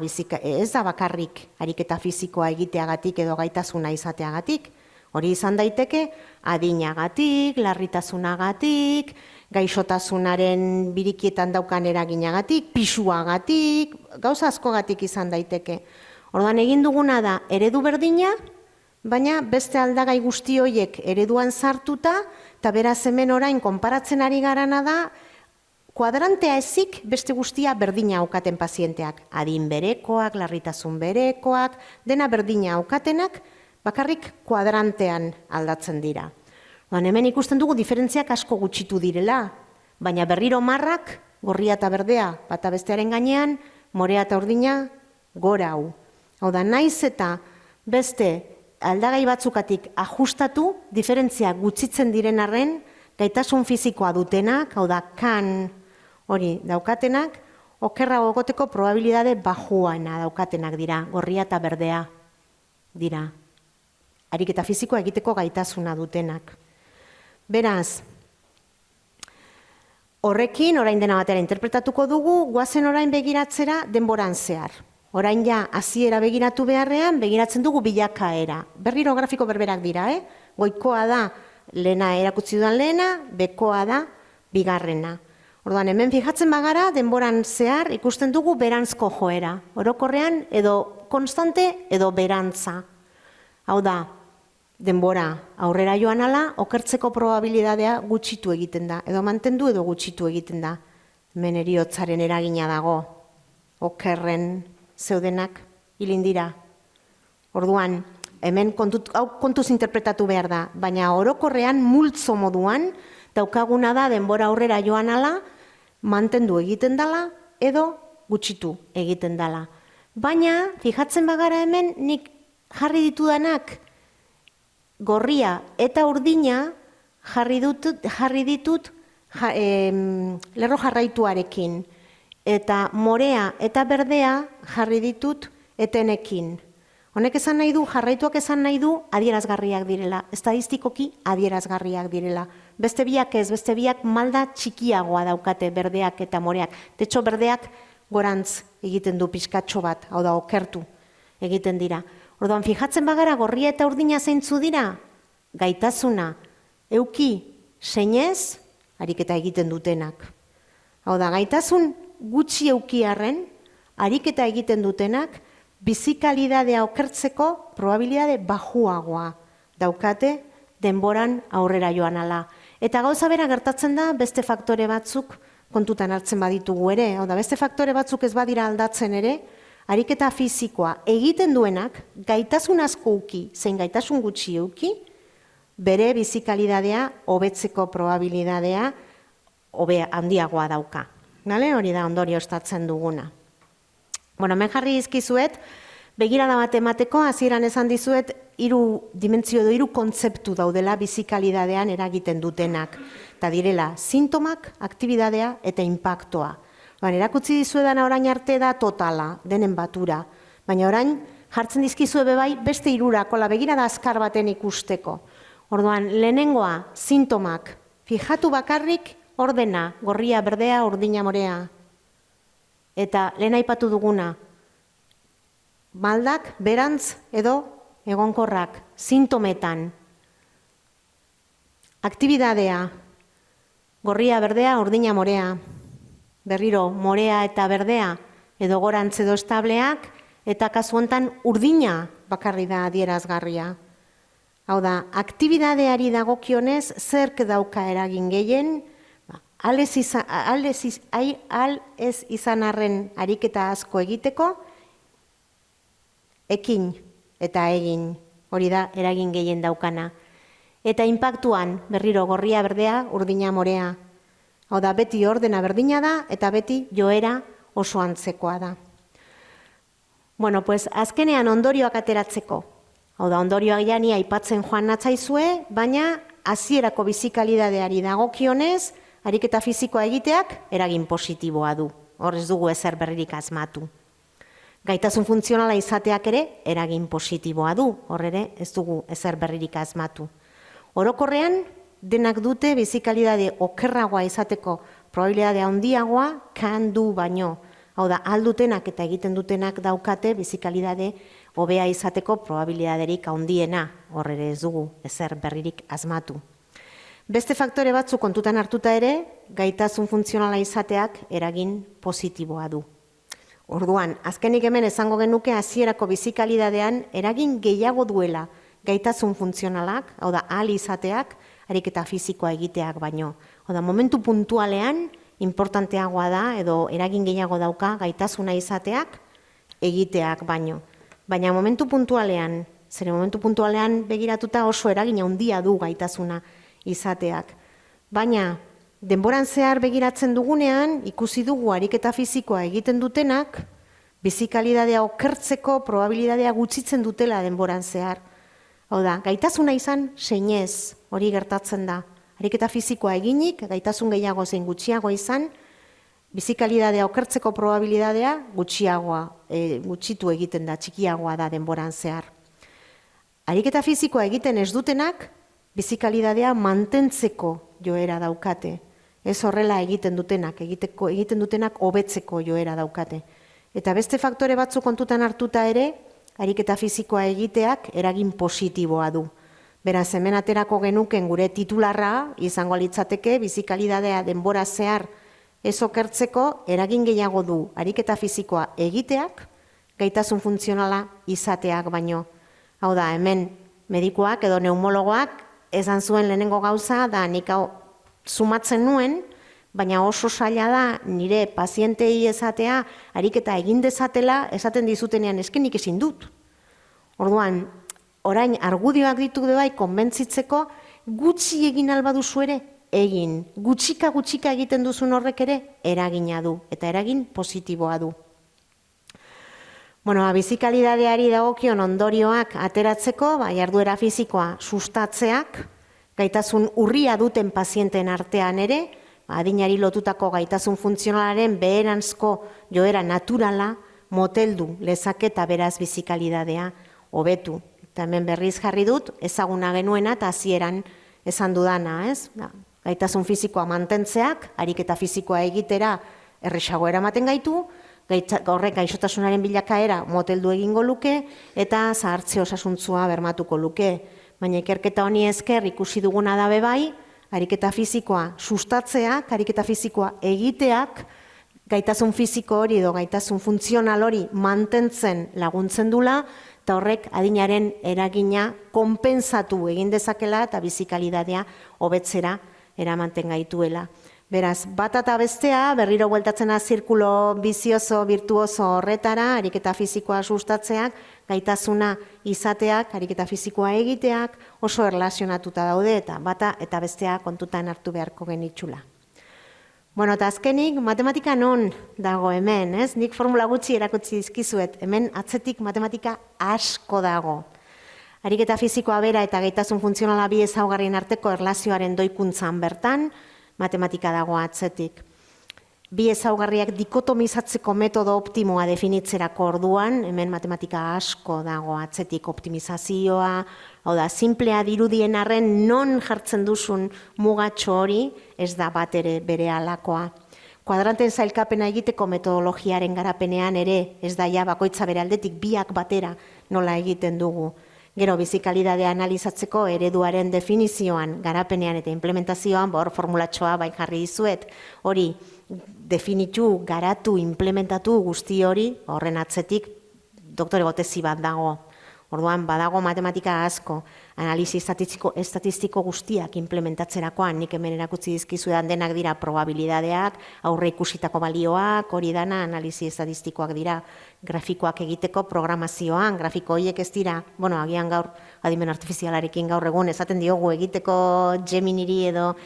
B: bakarrik ariketa fisikoa egiteagatik edo gaitasuna izateagatik. Hori izan daiteke adinagatik, larritasunagatik, gaixotasunaren birikietan daukan eraginagatik, pisuagatik, gauza askogatik izan daiteke. Orduan egin duguna da eredu berdina, baina beste aldagai guzti horiek ereduan sartuta, eta beraz hemen orain konparatzen ari garana da, kuadrantea ezik beste guztia berdina aukaten pazienteak. Adin berekoak, larritasun berekoak, dena berdina aukatenak, bakarrik kuadrantean aldatzen dira. Hemen ikusten dugu diferentziak asko gutxitu direla, baina berriro marrak, gorria eta berdea, bata bestearen gainean, morea eta urdina, gora hau. Hau da, naiz eta beste aldagai batzukatik ajustatu, diferentziak gutxitzen diren arren, gaitasun fizikoa dutenak, hau da, kan hori daukatenak, okerrago egoteko probabilidade bajuana daukatenak dira, gorria eta berdea dira. Ariketa fisikoa egiteko gaitasuna dutenak. Beraz, horrekin, orain dena batera interpretatuko dugu, guazen orain begiratzera denboran zehar. Orain ja, hasiera begiratu beharrean, begiratzen dugu bilakaera. Berriro grafiko berberak dira, goikoa da lehena erakutsi dudan lehena, bekoa da bigarrena. Orduan, hemen fijatzen bagara, denboran zehar ikusten dugu berantzko joera. Orokorrean, edo konstante, edo berantza. Hau da, denbora aurrera joan ala, okertzeko probabilidadea gutxitu egiten da, edo mantendu edo gutxitu egiten da. Hemen heriotzaren eragina dago, okerren zeudenak hilindira. Orduan, hemen kontuz interpretatu behar da, baina orokorrean multzo moduan daukaguna da denbora aurrera joan ala, mantendu egiten dela edo gutxitu egiten dela. Baina, fijatzen bagara hemen, nik jarri ditudanak gorria eta urdina jarri ditut lerro jarraituarekin. Eta morea eta berdea jarri ditut etenekin. Honek esan nahi du, jarraituak esan nahi du, adierazgarriak direla, estadistikoki adierazgarriak direla. Beste biak ez, beste biak malda txikiagoa daukate berdeak eta moreak. Tetxo berdeak gorantz egiten du pixkatxo bat, hau da okertu egiten dira. Orduan, fijatzen bagara gorria eta urdina zeintzu dira, gaitasuna, euki, zeinez, ariketa egiten dutenak. Hau da, gaitasun gutxi eukiarren, ariketa egiten dutenak, bizikalidadea okertzeko probabilidade bajuagoa daukate denboran aurrera joan ala. Eta gauza bera gertatzen da beste faktore batzuk kontutan hartzen baditugu ere. Hau da, beste faktore batzuk ez badira aldatzen ere, ariketa fizikoa egiten duenak, gaitasun asko uki, zein gaitasun gutxi uki, bere bizikalidadea hobetzeko probabilidadea handiagoa dauka. Hori da ondorio estatzen duguna. Hemen jarri izkizuet, begirada bat emateko, hasieran esan dizuet, 3 dimentsio edo 3 kontzeptu daudela bizi-kalidadean eragiten dutenak. Eta direla, sintomak, aktibidadea eta inpaktoa. Erakutsi dizuedana orain arte da totala, denen batura. Baina orain, jartzen dizkizue bai beste 3 begirada azkar baten ikusteko. Orduan, lehenengoa, sintomak, fijatu bakarrik ordena, gorria, berdea, urdina, morea. Eta lehen aipatu duguna, maldak, berantz edo egonkorrak, sintometan. Aktibidadea, gorria, berdea, urdina, morea. Berriro, morea eta berdea edo gorantz edo estableak, eta kasu honetan urdina bakarri da adierazgarria. Hau da, aktibidadeari dagokionez, zerk dauka eragin gehien, al ez izan arren ariketa asko egiteko, ekin eta egin, hori da eragin gehien daukana. Eta inpaktuan, berriro, gorria, berdea, urdina, morea. Hau da, beti ordena berdina da, eta beti joera oso antzekoa da. Azkenean ondorioak ateratzeko. Hau da, ondorioak jani aipatzen joan natzaizue, baina hasierako bizi-kalidadeari dagokionez, ariketa fisikoa egiteak eragin positiboa du. Hor ez dugu ezer berririk asmatu. Gaitasun funtzionala izateak ere eragin positiboa du. Hor ere ez dugu ezer berririk asmatu. Orokorrean, denak dute bizi-kalidade okerragoa izateko probabilidadea handiagoa kan du baino. Hau da, aldutenak eta egiten dutenak daukate bizi-kalidade hobea izateko probabilidaderik handiena. Hor ere ez dugu ezer berririk asmatu. Beste faktore batzu kontutan hartuta ere, gaitasun funtzionala izateak eragin positiboa du. Orduan, azkenik hemen esango genuke hasierako bizi-kalidadean eragin gehiago duela gaitasun funtzionalak, hau da, ahal izateak, ariketa fisikoa egiteak baino. Hau da, momentu puntualean, importanteagoa da, edo eragin gehiago dauka gaitasuna izateak, egiteak baino. Baina momentu puntualean begiratuta oso eragin handia du gaitasuna izateak. Baina, denboran zehar begiratzen dugunean, ikusi dugu ariketa fisikoa egiten dutenak, bizi-kalidadea okertzeko probabilidadea gutxitzen dutela denboran zehar. Hau da, gaitasuna izan seinez hori gertatzen da. Ariketa fisikoa eginik, gaitasun gehiago zein gutxiago izan, bizi-kalidadea okertzeko probabilidadea gutxitu egiten da, txikiagoa da denboran zehar. Ariketa fisikoa egiten ez dutenak, bizi-kalidadea mantentzeko joera daukate. Ez horrela egiten dutenak hobetzeko joera daukate. Eta beste faktore batzu kontutan hartuta ere, ariketa fisikoa egiteak eragin positiboa du. Beraz, hemen aterako genuken gure titularra izango litzateke bizi-kalidadea denbora zehar ez okertzeko eragin gehiago du ariketa fisikoa egiteak, gaitasun funtzionala izateak baino. Hau da, hemen medikuak edo neumologoak esan zuen lehenengo gauza da nik hau sumatzen nuen, baina oso zaila da nire pazientei esatea ariketa egin dezatela esaten dizutenean eskenik ezin dut. Orduan, orain argudioak ditu bai konbentzitzeko gutxi egin albaduzu ere, egin. Gutxika egiten duzun horrek ere eragina du, eta eragin positiboa du. Bizi-kalidadeari dagokion ondorioak ateratzeko, jarduera fisikoa sustatzeak, gaitasun urria duten pazienteen artean ere, adinari lotutako gaitasun funtzionalaren beheranzko joera naturala moteldu lezaketa beraz bizi-kalidadea hobetu. Eta hemen berriz jarri dut, ezaguna genuena eta hasieran esan dudana, ez? Gaitasun fisikoa mantentzeak, ariketa fisikoa egitera erresago eramaten gaitu, horrek gaixotasunaren bilakaera moteldu egingo luke eta zahartze osasuntsua bermatuko luke. Baina ikerketa honi esker ikusi duguna da bai, ariketa fisikoa sustatzeak, ariketa fisikoa egiteak, gaitasun fisiko hori edo gaitasun funtzional hori mantentzen laguntzen dula, eta horrek adinaren eragina konpentsatu egin dezakela eta bizi-kalidadea hobetzera eramaten gaituela. Beraz, bat eta bestea, berriro bueltatzen da zirkulo bizioso, virtuoso horretara, ariketa fisikoa sustatzeak, gaitasuna izateak, ariketa fisikoa egiteak, oso erlazionatuta daude eta bata eta bestea kontutan hartu beharko genitxula. Bueno, eta azkenik, matematika non dago hemen, ez? Nik formula gutxi erakutsi dizkizuet, hemen atzetik matematika asko dago. Ariketa fisikoa bera eta gaitasun funtzionala bi ezaugarrien arteko erlazioaren doikuntzan bertan, matematika dago atzetik. Bi ezaugarriak dikotomizatzeko metodo optimoa definitzerako orduan, hemen matematika asko dago atzetik optimizazioa, hau da, simplea dirudien arren non jartzen duzun mugatxo hori, ez da bat ere bere alakoa. Kuadranten zailkapena egiteko metodologiaren garapenean ere, ez da ja bakoitza bere aldetik biak batera nola egiten dugu. Gero, bizikalidadea analizatzeko ereduaren definizioan, garapenean eta implementazioan, hor formulatxoa bai jarri dizuet, hori definitu, garatu, implementatu guzti hori, horren atzetik doktorego tesi bat dago. Orduan, badago matematika asko, analisi estatistiko guztiak implementatzerakoan, nik hemen erakutsi dizkizuetan denak dira probabilidadeak, aurre ikusitako balioak, hori dana analisi estatistikoak dira, grafikoak egiteko programazioan, grafiko horiek ez dira, bueno, agian gaur, adimen artifizialarekin gaur egun, esaten diogu egiteko Geminiri edo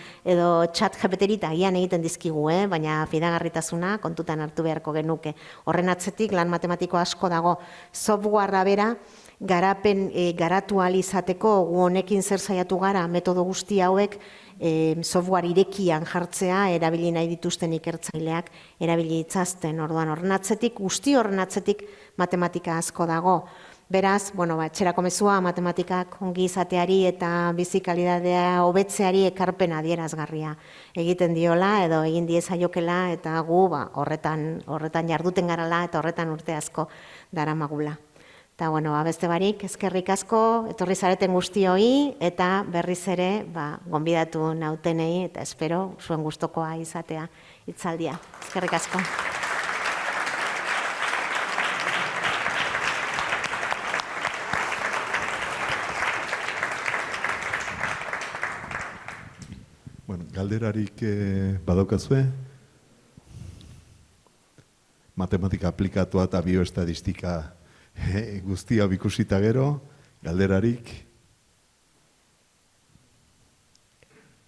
B: chat GPT-ri agian egiten dizkigu, baina fidagarritasuna kontutan hartu beharko genuke. Horren atzetik lan matematiko asko dago, softwarea bera, garatu ahal izateko gu honekin zer saiatu gara metodo guzti hauek software irekian jartzea erabili nahi dituzten ikertzaileak erabili itzazten. Orduan horren atzetik, guzti horren atzetik matematika asko dago. Beraz, etxerako mezua matematikak ongi izateari eta bizikalidadea hobetzeari ekarpen adierazgarria egiten diola edo egin diezaiokela eta gu horretan jarduten garala eta horretan urte asko daramagula. Eta, beste barik, eskerrik asko, etorri zareten guztioi, eta berriz ere, gonbidatu nautenei, eta espero, zuen gustokoa izatea hitzaldia. Eskerrik asko.
A: Galderarik badaukazue? Matematika aplikatua eta bioestadistika guztia bikusita gero, galderarik?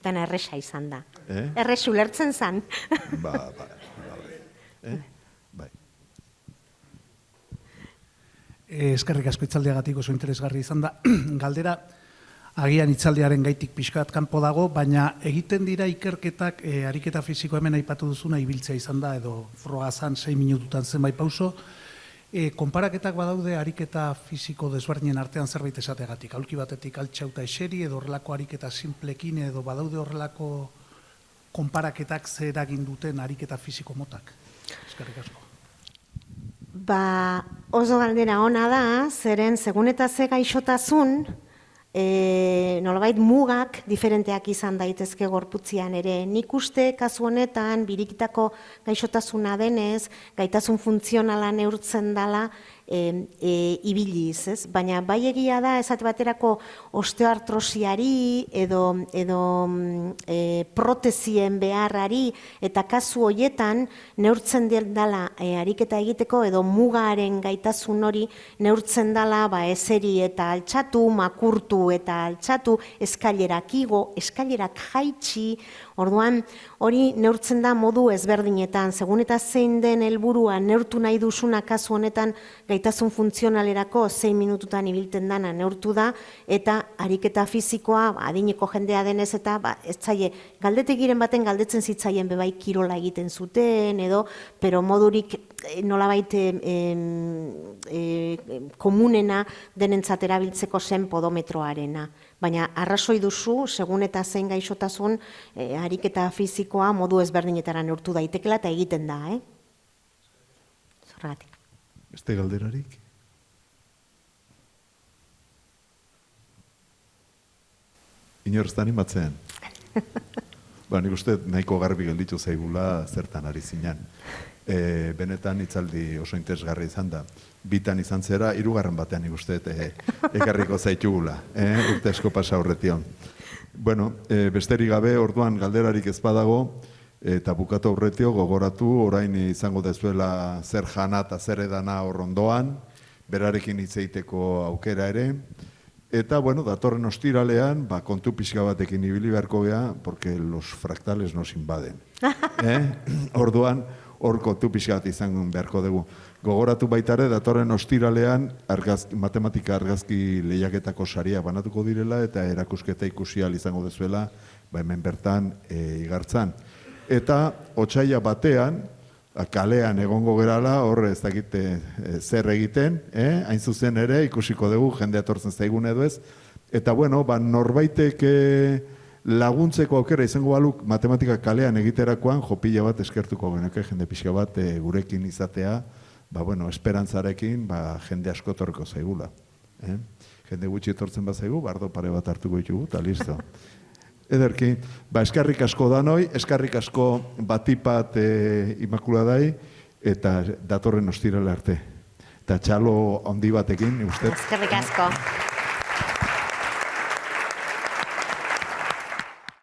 B: Dena erresa izan da. Erres ulertzen zan.
A: Bai.
C: Eskerrik asko hitzaldiagatik oso interesgarri izan da. Galdera, agian hitzaldiaren gaitik pixkat kanpo dago, baina egiten dira ikerketak, ariketa fisiko hemen aipatu duzuna ibiltzea izan da, edo frogazan 6 minututan zenbait pauso, konparaketak badaude ariketa fisiko desberdinen artean zerbait esateagatik. Aulki batetik altxauta eseri edo horrelako ariketa simplekin edo badaude horrelako konparaketak zer eragin duten ariketa fisiko motak. Eskerrik asko.
B: Oso galdera ona da, zeren segun eta ze gaixotasun, nolabait mugak diferenteak izan daitezke gorputzian ere. Nik uste kasu honetan birikitako gaixotasuna denez, gaitasun funtzionala neurtzen dela ibiliz, ez? Baina bai egia da esate baterako osteoartrosiari edo protezien beharrari eta kasu hoietan neurtzen dela ariketa egiteko edo mugaren gaitasun hori neurtzen dela eseri eta altxatu, makurtu eta altxatu, eskailerak igo, eskailerak jaitsi, orduan hori neurtzen da modu ezberdinetan, segun eta zein den helburua neurtu nahi duzuna kasu honetan gaitasun funtzionalerako 6 minututan ibilten dana neurtu da, eta ariketa fisikoa adineko jendea denez eta ez zaie, galdetegiren baten galdetzen zitzaien bebai kirola egiten zuten, edo, pero modurik nolabait komunena denentzat erabiltzeko zen podometroarena. Baina arrazoi duzu, segun eta zein gaixotasun, ariketa fisikoa modu ezberdinetara neurtu daitekela eta egiten da, Zorgatik.
A: Beste galderarik? Inor ez da animatzean? Nik uste nahiko garbi gelditu zaigula zertan ari zinan. Benetan hitzaldi oso interesgarri izan da. Bitan izan zera, 3. batean ikuste ekarriko zaitugula, urte asko pasa aurretion. Besterik gabe, orduan galderarik ez badago, eta bukatu aurretio gogoratu, orain izango dezuela zer jana eta zer edana horrondoan, berarekin hitz egiteko aukera ere, Eta, bueno, datorren ostiralean, kontu pixka batekin ibili beharko gea, porque los fractales nos invaden. Orduan, hor kontu pixka bat izan beharko dugu. Gogoratu baitare, datorren ostiralean matematika argazki lehiaketako saria banatuko direla eta erakusketa ikusi ahal izango dezuela hemen bertan igartzan. Eta otsaila batean, kalean egongo gerala, hor ez dakite zer egiten, hain zuzen ere ikusiko dugu, jende atortzen zaigun edo ez. Eta bueno, norbaitek laguntzeko aukera izango baluk matematika kalean egiterakoan, jopila bat eskertuko geneke, jende pixka bat gurekin izatea, bueno, esperantzarekin, jende asko torko zaigula. Jende gutxi etortzen bat zaigu, bardo pare bat hartuko ditugu, eta listo. Ederki, eskarrik asko danoi, eskarrik asko batipat Immaculadai, eta datorren ostirale arte. Eta txalo handi batekin, ustez.
B: Eskerrik asko.